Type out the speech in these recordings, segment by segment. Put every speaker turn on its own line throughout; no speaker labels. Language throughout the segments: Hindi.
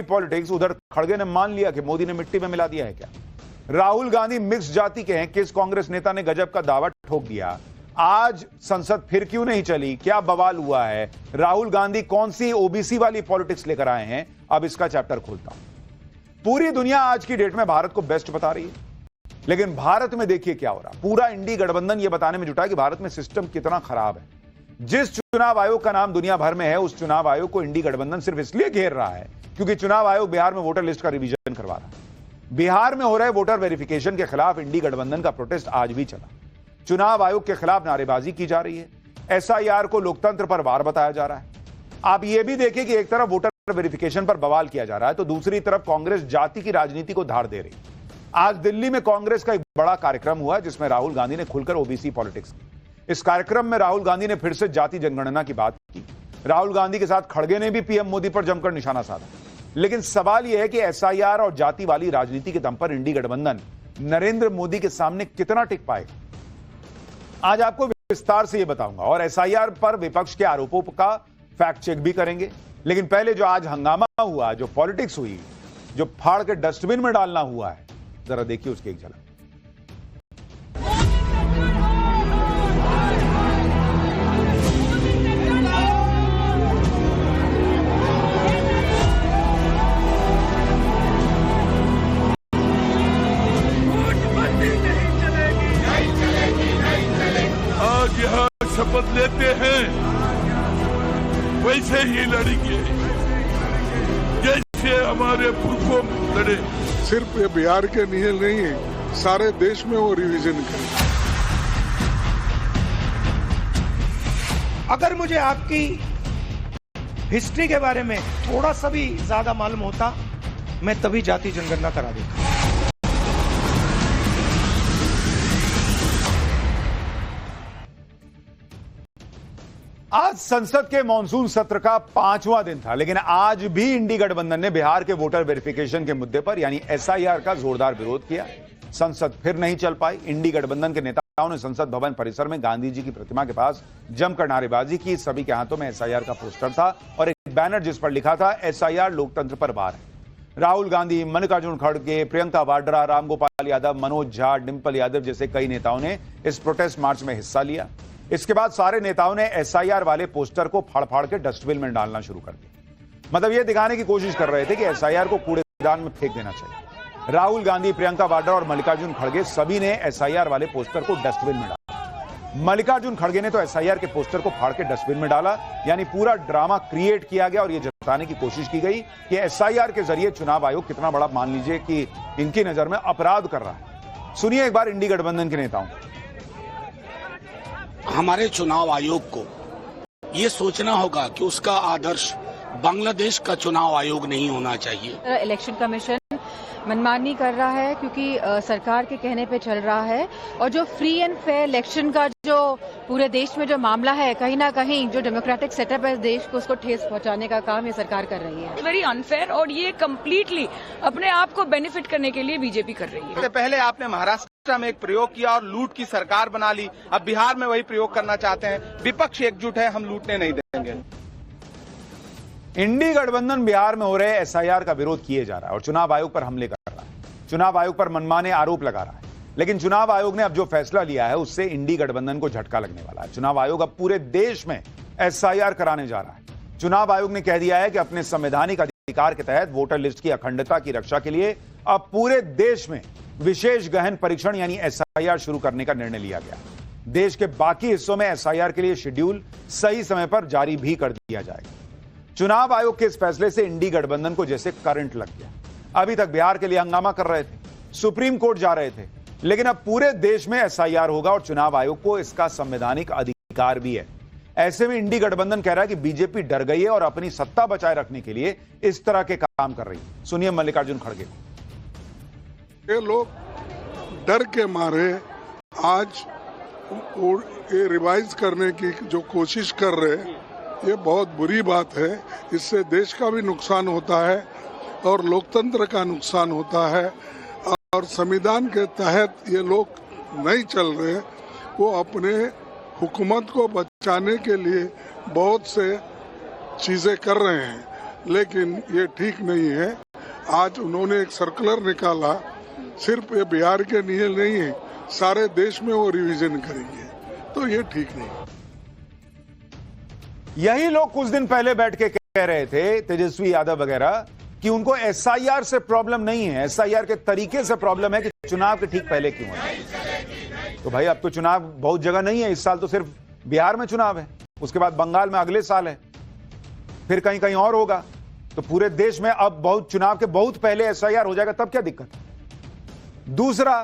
पॉलिटिक्स, उधर खड़गे ने मान लिया कि मोदी ने मिट्टी में मिला दिया है क्या? राहुल गांधी मिक्स जाति के हैं, किस कांग्रेस नेता ने गजब का दावा ठोक दिया? आज संसद फिर क्यों नहीं चली? क्या बवाल हुआ है? राहुल गांधी कौन सी ओबीसी वाली पॉलिटिक्स लेकर आए हैं? अब इसका चैप्टर खोलता हूं। पूरी दुनिया आज की डेट में भारत को बेस्ट बता रही है, लेकिन भारत में देखिए क्या हो रहा। पूरा इंडी गठबंधन यह बताने में जुटा है कि भारत में सिस्टम कितना खराब है। जिस चुनाव आयोग का नाम दुनिया भर में है, उस चुनाव आयोग को इंडी गठबंधन सिर्फ इसलिए घेर रहा है क्योंकि चुनाव आयोग बिहार में वोटर लिस्ट का रिवीजन करवा रहा है। बिहार में हो रहे वोटर वेरिफिकेशन के खिलाफ इंडी गठबंधन का प्रोटेस्ट आज भी चला। चुनाव आयोग के खिलाफ नारेबाजी की जा रही है। एसआईआर को लोकतंत्र पर वार बताया जा रहा है। आप यह भी देखिए कि एक तरफ वोटर वेरिफिकेशन पर बवाल किया जा रहा है, तो दूसरी तरफ कांग्रेस जाति की राजनीति को धार दे रही। आज दिल्ली में कांग्रेस का एक बड़ा कार्यक्रम हुआ जिसमें राहुल गांधी ने खुलकर ओबीसी पॉलिटिक्स की। इस कार्यक्रम में राहुल गांधी ने फिर से जाति जनगणना की बात की। राहुल गांधी के साथ खड़गे ने भी पीएम मोदी पर जमकर निशाना साधा। लेकिन सवाल यह है कि एसआईआर और जाति वाली राजनीति के दम पर इंडी गठबंधन नरेंद्र मोदी के सामने कितना टिक पाएगा? आज आपको विस्तार से यह बताऊंगा और एसआईआर पर विपक्ष के आरोपों का फैक्ट चेक भी करेंगे। लेकिन पहले जो आज हंगामा हुआ, जो पॉलिटिक्स हुई, जो फाड़ के डस्टबिन में डालना हुआ है, जरा देखिए उसकी एक झलक।
आज यहाँ शपथ लेते हैं, वैसे ही लड़ेंगे जैसे हमारे पुरखों लड़े।
सिर्फ ये बिहार के लिए नहीं है, सारे देश में वो रिवीजन करें।
अगर मुझे आपकी हिस्ट्री के बारे में थोड़ा सा भी ज्यादा मालूम होता, मैं तभी जाति जनगणना करा देता।
आज संसद के मॉनसून सत्र का 5वां दिन था, लेकिन आज भी इंडी गठबंधन ने बिहार के वोटर वेरिफिकेशन के मुद्दे पर यानी एसआईआर का जोरदार विरोध किया। संसद फिर नहीं चल पाई। इंडी गठबंधन के नेताओं ने संसद भवन परिसर में गांधी जी की प्रतिमा के पास जमकर नारेबाजी की। सभी के हाथों में एसआईआर का पोस्टर था और एक बैनर जिस पर लिखा था एसआईआर लोकतंत्र पर वार है। राहुल गांधी, मल्लिकार्जुन खड़गे, प्रियंका वाड्रा, रामगोपाल यादव, मनोज झा, डिंपल यादव जैसे कई नेताओं ने इस प्रोटेस्ट मार्च में हिस्सा लिया। इसके बाद सारे नेताओं ने एसआईआर वाले पोस्टर को फाड़-फाड़ के डस्टबिन में डालना शुरू कर दिया। मतलब यह दिखाने की कोशिश कर रहे थे कि एसआईआर को कूड़ेदान में फेंक देना चाहिए। राहुल गांधी, प्रियंका वाड्रा और मल्लिकार्जुन खड़गे सभी ने एसआईआर वाले पोस्टर को डस्टबिन में डाला। मल्लिकार्जुन खड़गे ने तो एसआईआर के पोस्टर को फाड़ के डस्टबिन में डाला, यानी पूरा ड्रामा क्रिएट किया गया और यह जताने की कोशिश की गई कि एसआईआर के जरिए चुनाव आयोग कितना बड़ा, मान लीजिए कि इनकी नजर में अपराध कर रहा है। सुनिए एक बार इंडी गठबंधन के नेताओं।
हमारे चुनाव आयोग को ये सोचना होगा कि उसका आदर्श बांग्लादेश का चुनाव आयोग नहीं होना चाहिए।
इलेक्शन कमीशन मनमानी कर रहा है क्योंकि सरकार के कहने पे चल रहा है, और जो फ्री एंड फेयर इलेक्शन का जो पूरे देश में जो मामला है, कहीं ना कहीं जो डेमोक्रेटिक सेटअप है देश को, उसको ठेस पहुंचाने का काम ये सरकार कर रही है।
वेरी अनफेयर, और ये कम्प्लीटली अपने आप को बेनिफिट करने के लिए बीजेपी कर रही है।
इससे पहले आपने महाराष्ट्र में एक प्रयोग किया और लूट की सरकार बना ली, अब बिहार में वही प्रयोग करना चाहते हैं। विपक्ष एकजुट है, हम लूटने नहीं देंगे।
इंडी गठबंधन बिहार में हो रहे एसआईआर का विरोध किए जा रहा है और चुनाव आयोग पर हमले कर रहा है। चुनाव आयोग पर मनमाने आरोप लगा रहा है। लेकिन चुनाव आयोग ने अब जो फैसला लिया है उससे इंडी गठबंधन को झटका लगने वाला है। चुनाव आयोग अब पूरे देश में एसआईआर कराने जा रहा है। चुनाव आयोग ने कह दिया है कि अपने संवैधानिक अधिकार के तहत वोटर लिस्ट की अखंडता की रक्षा के लिए अब पूरे देश में विशेष गहन परीक्षण यानी एसआईआर शुरू करने का निर्णय लिया गया। देश के बाकी हिस्सों में एसआईआर के लिए शेड्यूल सही समय पर जारी भी कर दिया जाएगा। चुनाव आयोग के इस फैसले से इंडी गठबंधन को जैसे करंट लग गया। अभी तक बिहार के लिए हंगामा कर रहे थे, सुप्रीम कोर्ट जा रहे थे, लेकिन अब पूरे देश में एसआईआर होगा और चुनाव आयोग को इसका संवैधानिक अधिकार भी है। ऐसे में इंडी गठबंधन कह रहा है कि बीजेपी डर गई है और अपनी सत्ता बचाए रखने के लिए इस तरह के काम कर रही है। सुनिए मल्लिकार्जुन खड़गे।
ये लोग डर के मारे आज ये रिवाइज करने की जो कोशिश कर रहे हैं, ये बहुत बुरी बात है। इससे देश का भी नुकसान होता है और लोकतंत्र का नुकसान होता है, और संविधान के तहत ये लोग नहीं चल रहे। वो अपने हुकूमत को बचाने के लिए बहुत से चीज़ें कर रहे हैं, लेकिन ये ठीक नहीं है। आज उन्होंने एक सर्कुलर निकाला, सिर्फ ये बिहार के लिए नहीं है, सारे देश में वो रिवीजन करेंगे, तो ये ठीक नहीं।
यही लोग कुछ दिन पहले बैठ के कह रहे थे, तेजस्वी यादव वगैरह, कि उनको एसआईआर से प्रॉब्लम नहीं है, एसआईआर के तरीके से प्रॉब्लम है कि चुनाव के ठीक पहले क्यों है। तो भाई अब तो चुनाव बहुत जगह नहीं है, इस साल तो सिर्फ बिहार में चुनाव है, उसके बाद बंगाल में अगले साल है, फिर कहीं कहीं और होगा, तो पूरे देश में अब बहुत चुनाव के बहुत पहले एसआईआर हो जाएगा, तब क्या दिक्कत है। दूसरा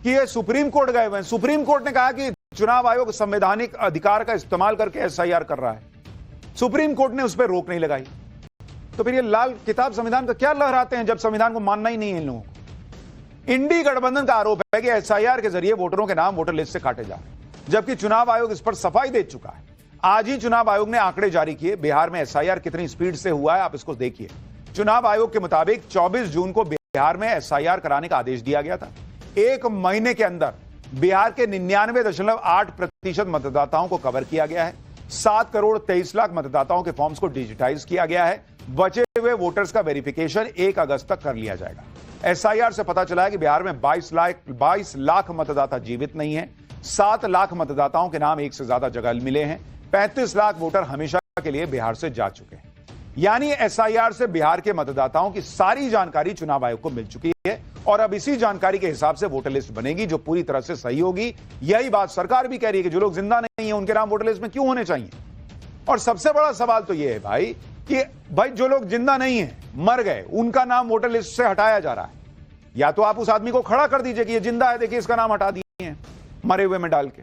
कि ये सुप्रीम कोर्ट गए हुए हैं, सुप्रीम कोर्ट ने कहा कि चुनाव आयोग संवैधानिक अधिकार का इस्तेमाल करके एसआईआर कर रहा है, सुप्रीम कोर्ट ने उस पर रोक नहीं लगाई। तो फिर ये लाल किताब संविधान का क्या लहराते हैं जब संविधान को मानना ही नहीं है इन लोगों को। इंडी गठबंधन का आरोप है कि एसआईआर के जरिए वोटरों के नाम वोटर लिस्ट से काटे जा रहे हैं, जबकि चुनाव आयोग इस पर सफाई दे चुका है। आज ही चुनाव आयोग ने आंकड़े जारी किए, बिहार में एसआईआर कितनी स्पीड से हुआ है आप इसको देखिए। चुनाव आयोग के मुताबिक 24 जून को बिहार में एसआईआर कराने का आदेश दिया गया था। एक महीने के अंदर बिहार के 99.8% मतदाताओं को कवर किया गया है। 7 करोड़ 23 लाख मतदाताओं के फॉर्म्स को डिजिटाइज किया गया है। बचे हुए वोटर्स का वेरिफिकेशन 1 अगस्त तक कर लिया जाएगा। एसआईआर से पता चला है कि बिहार में 22 लाख मतदाता जीवित नहीं है। 7 लाख मतदाताओं के नाम एक से ज्यादा जगह मिले हैं। 35 लाख वोटर हमेशा के लिए बिहार से जा चुके हैं। यानी एसआईआर से बिहार के मतदाताओं की सारी जानकारी चुनाव आयोग को मिल चुकी है और अब इसी जानकारी के हिसाब से वोटर लिस्ट बनेगी जो पूरी तरह से सही होगी। यही बात सरकार भी कह रही है कि जो लोग जिंदा नहीं है उनके नाम वोटर लिस्ट में क्यों होने चाहिए। और सबसे बड़ा सवाल तो यह है भाई कि जो लोग जिंदा नहीं है, मर गए, उनका नाम वोटर लिस्ट से हटाया जा रहा है। या तो आप उस आदमी को खड़ा कर दीजिए कि ये जिंदा है, देखिए इसका नाम हटा दिए हैं मरे हुए में डाल के,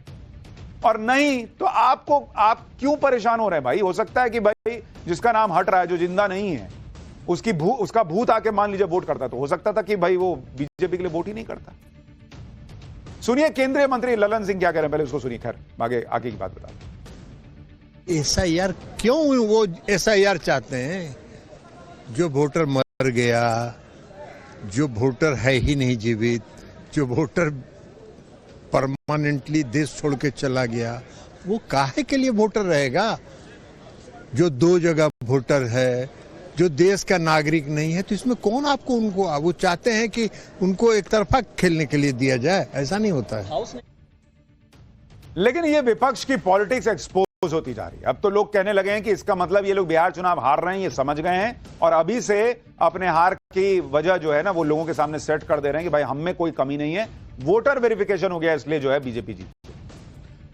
और नहीं तो आप क्यों परेशान हो रहे हैं भाई। हो सकता है कि भाई जिसका नाम हट रहा है, जो जिंदा नहीं है, उसका भूत आके मान लीजिए वोट करता, तो हो सकता था कि भाई वो बीजेपी के लिए वोट ही नहीं करता। सुनिए केंद्रीय मंत्री ललन सिंह क्या कह रहे हैं, पहले उसको सुनिए, खैर आगे की बात बता।
एसआईआर क्यों वो एसआईआर चाहते हैं? जो वोटर मर गया, जो वोटर है ही नहीं जीवित, जो वोटर परमानेंटली देश छोड़ के चला गया, वो काहे के लिए वोटर रहेगा? जो 2 जगह वोटर है, जो देश का नागरिक नहीं है, तो इसमें कौन आपको उनको, वो चाहते हैं कि उनको एक तरफा खेलने के लिए दिया जाए, ऐसा नहीं होता है।
लेकिन ये विपक्ष की पॉलिटिक्स एक्सपोज होती जा रही है। अब तो लोग कहने लगे हैं कि इसका मतलब ये लोग बिहार चुनाव हार रहे हैं, ये समझ गए हैं और अभी से अपने हार की वजह जो है ना वो लोगों के सामने सेट कर दे रहे हैं कि भाई हम में कोई कमी नहीं है, वोटर वेरिफिकेशन हो गया इसलिए जो है बीजेपी जीती।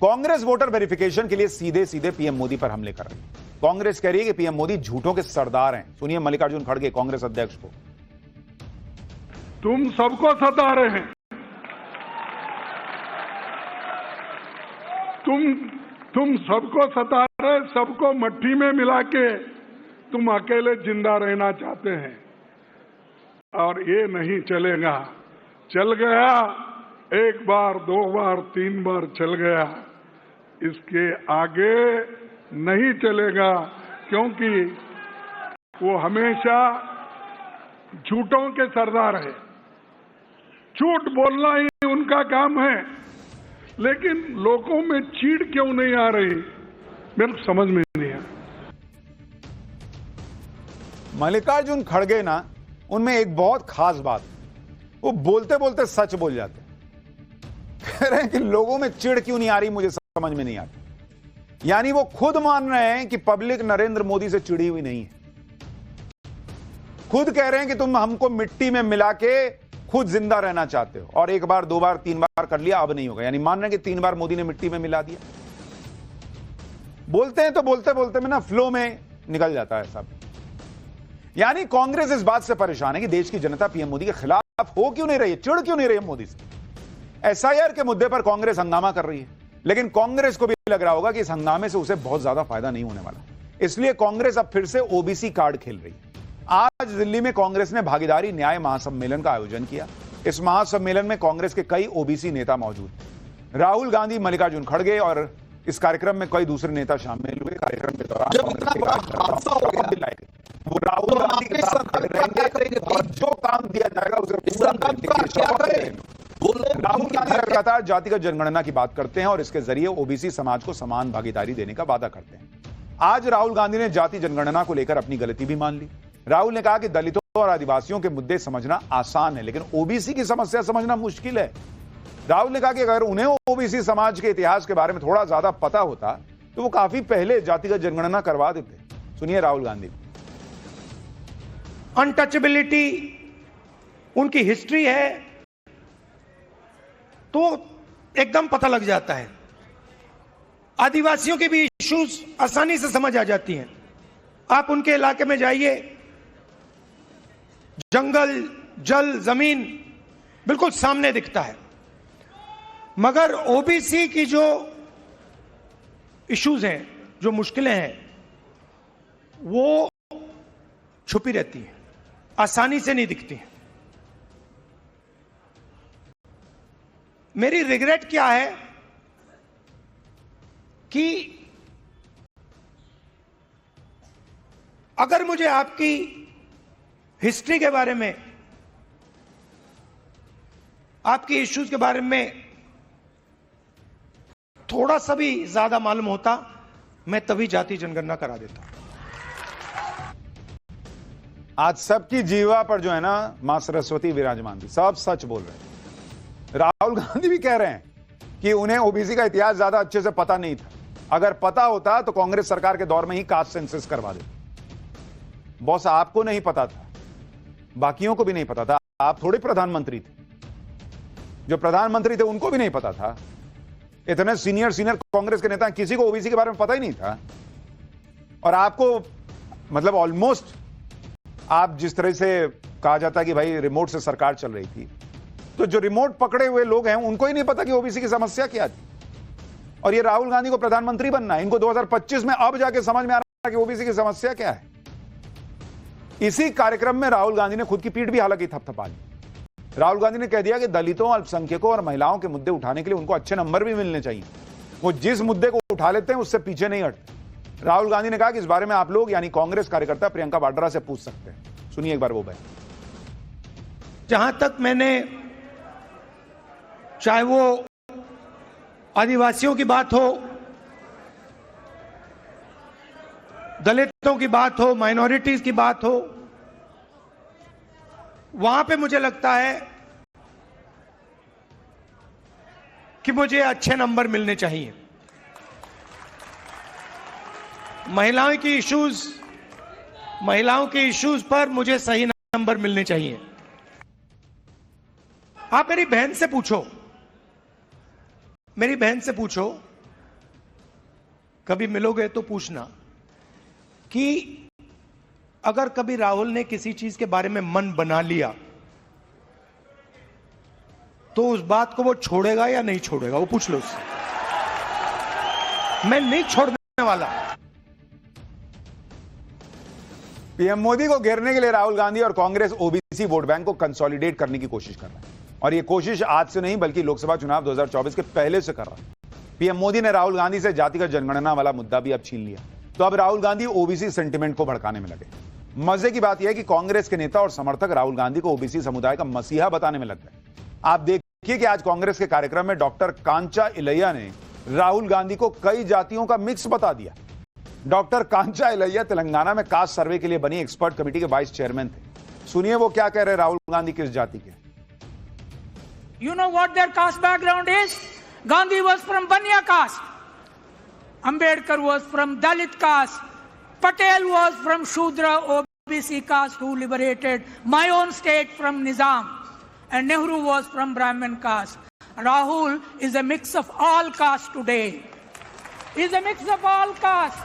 कांग्रेस वोटर वेरिफिकेशन के लिए सीधे सीधे पीएम मोदी पर हमले कर रही है। कांग्रेस कह रही है कि पीएम मोदी झूठों के सरदार हैं। सुनिए मल्लिकार्जुन खड़गे कांग्रेस अध्यक्ष को।
तुम सबको सता रहे हैं, तुम सबको सता रहे, सबको मट्टी में मिला के तुम अकेले जिंदा रहना चाहते हैं और ये नहीं चलेगा। चल गया, 1 बार 2 बार 3 बार चल गया, इसके आगे नहीं चलेगा, क्योंकि वो हमेशा झूठों के सरदार है। झूठ बोलना ही उनका काम है, लेकिन लोगों में चीड़ क्यों नहीं आ रही मेरे को समझ में नहीं आया।
मल्लिकार्जुन खड़गे ना, उनमें एक बहुत खास बात, वो बोलते बोलते सच बोल जाते। कह रहे हैं कि लोगों में चिढ़ क्यों नहीं आ रही मुझे समझ में नहीं आती। यानी वो खुद मान रहे हैं कि पब्लिक नरेंद्र मोदी से चिड़ी हुई नहीं है। खुद कह रहे हैं कि तुम हमको मिट्टी में मिला के खुद जिंदा रहना चाहते हो और 1 बार 2 बार 3 बार कर लिया, अब नहीं होगा। यानी मान रहे हैं कि 3 बार मोदी ने मिट्टी में मिला दिया। बोलते हैं तो बोलते बोलते में ना फ्लो में निकल जाता है सब। यानी कांग्रेस इस बात से परेशान है कि देश की जनता पीएम मोदी के खिलाफ हो क्यों नहीं रही है, चिढ़ क्यों नहीं रही है मोदी से। एसआईआर के मुद्दे पर कांग्रेस हंगामा कर रही है, लेकिन कांग्रेस को भी लग रहा होगा कि इस हंगामे से उसे बहुत ज्यादा फायदा नहीं होने वाला, इसलिए कांग्रेस अब फिर से ओबीसी कार्ड खेल रही है। आज दिल्ली में कांग्रेस ने भागीदारी न्याय महासम्मेलन का आयोजन किया। इस महासम्मेलन में कांग्रेस के कई ओबीसी नेता मौजूद थे। राहुल गांधी, मल्लिकार्जुन खड़गे और इस कार्यक्रम में कई दूसरे नेता शामिल हुए। कार्यक्रम के दौरान वो राहुल गांधी के साथ रहेंगे और जो काम दिया जाएगा उसे राहुल गांधी लगातार जातिगत जनगणना की बात करते हैं और इसके जरिए ओबीसी समाज को समान भागीदारी देने का वादा करते हैं। आज राहुल गांधी ने जाति जनगणना को लेकर अपनी गलती भी मान ली। राहुल ने कहा कि दलितों और आदिवासियों के मुद्दे समझना आसान है, लेकिन ओबीसी की समस्या समझना मुश्किल है। राहुल ने कहा कि अगर उन्हें ओबीसी समाज के इतिहास के बारे में थोड़ा ज्यादा पता होता तो वो काफी पहले जातिगत जनगणना करवा देते। सुनिए राहुल गांधी।
अनटचेबिलिटी उनकी हिस्ट्री है तो एकदम पता लग जाता है। आदिवासियों की भी इश्यूज आसानी से समझ आ जाती हैं। आप उनके इलाके में जाइए, जंगल, जल, जमीन बिल्कुल सामने दिखता है। मगर ओबीसी की जो इश्यूज हैं, जो मुश्किलें हैं, वो छुपी रहती हैं, आसानी से नहीं दिखती हैं। मेरी रिग्रेट क्या है कि अगर मुझे आपकी हिस्ट्री के बारे में, आपकी इश्यूज के बारे में थोड़ा सा भी ज्यादा मालूम होता, मैं तभी जाति जनगणना करा देता।
आज सबकी जीवा पर जो है ना मां सरस्वती विराजमान थी, सब सच बोल रहे हैं। राहुल गांधी भी कह रहे हैं कि उन्हें ओबीसी का इतिहास ज्यादा अच्छे से पता नहीं था। अगर पता होता तो कांग्रेस सरकार के दौर में ही कास्ट सेंसस करवा देते। बॉस, आपको नहीं पता था, बाकियों को भी नहीं पता था। आप थोड़े प्रधानमंत्री थे, जो प्रधानमंत्री थे उनको भी नहीं पता था। इतने सीनियर कांग्रेस के नेता, किसी को ओबीसी के बारे में पता ही नहीं था। और आपको मतलब ऑलमोस्ट, आप जिस तरह से कहा जाता है कि भाई रिमोट से सरकार चल रही थी, तो जो रिमोट पकड़े हुए लोग हैं उनको ही नहीं पता कि ओबीसी की समस्या क्या थी। और ये राहुल गांधी को प्रधानमंत्री बनना है, इनको 2025 में अब जाके समझ में आ रहा है कि ओबीसी की समस्या क्या है। इसी कार्यक्रम में राहुल गांधी ने खुद की पीठ भी हालांकि थपथपा ली। राहुल गांधी ने कह दिया कि दलितों, अल्पसंख्यकों और महिलाओं के मुद्दे उठाने के लिए उनको अच्छे नंबर भी मिलने चाहिए। वो जिस मुद्दे को उठा लेते हैं उससे पीछे नहीं हटते। राहुल गांधी ने कहा कि इस बारे में आप लोग यानी कांग्रेस कार्यकर्ता प्रियंका वाड्रा से पूछ सकते हैं। सुनिए एक बार वो बयान।
जहां तक मैंने, चाहे वो आदिवासियों की बात हो, दलितों की बात हो, माइनॉरिटीज की बात हो, वहां पे मुझे लगता है कि मुझे अच्छे नंबर मिलने चाहिए। महिलाओं की इश्यूज पर मुझे सही नंबर मिलने चाहिए। आप मेरी बहन से पूछो, कभी मिलोगे तो पूछना कि अगर कभी राहुल ने किसी चीज के बारे में मन बना लिया तो उस बात को वो छोड़ेगा या नहीं छोड़ेगा, वो पूछ लो उससे। मैं नहीं छोड़ने वाला।
पीएम मोदी को घेरने के लिए राहुल गांधी और कांग्रेस ओबीसी वोट बैंक को कंसोलिडेट करने की कोशिश कर रहा है। और यह कोशिश आज से नहीं बल्कि लोकसभा चुनाव 2024 के पहले से कर रहा है। पीएम मोदी ने राहुल गांधी से जातिगत जनगणना वाला मुद्दा भी अब छीन लिया, तो अब राहुल गांधी ओबीसी सेंटिमेंट को भड़काने में लगे। मजे की बात यह है कि कांग्रेस के नेता और समर्थक राहुल गांधी को ओबीसी समुदाय का मसीहा बताने में लग गए। आप देखिए कि आज कांग्रेस के कार्यक्रम में डॉक्टर कांचा इलैया ने राहुल गांधी को कई जातियों का मिक्स बता दिया। डॉक्टर कांचा इलैया तेलंगाना में कास्ट सर्वे के लिए बनी एक्सपर्ट कमेटी के वाइस चेयरमैन थे। सुनिए वो क्या कह रहे राहुल गांधी किस जाति के।
You know what their caste background is? Gandhi was from Banya caste. Ambedkar was from Dalit caste. Patel was from Shudra OBC caste who liberated my own state from Nizam. And Nehru was from Brahmin caste. Rahul is a mix of all castes today. He is a mix of all castes.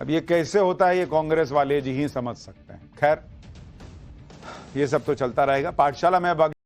अब ये कैसे होता है ये कांग्रेस वाले जी ही समझ सकते हैं। खैर ये सब तो चलता रहेगा। पाठशाला में अब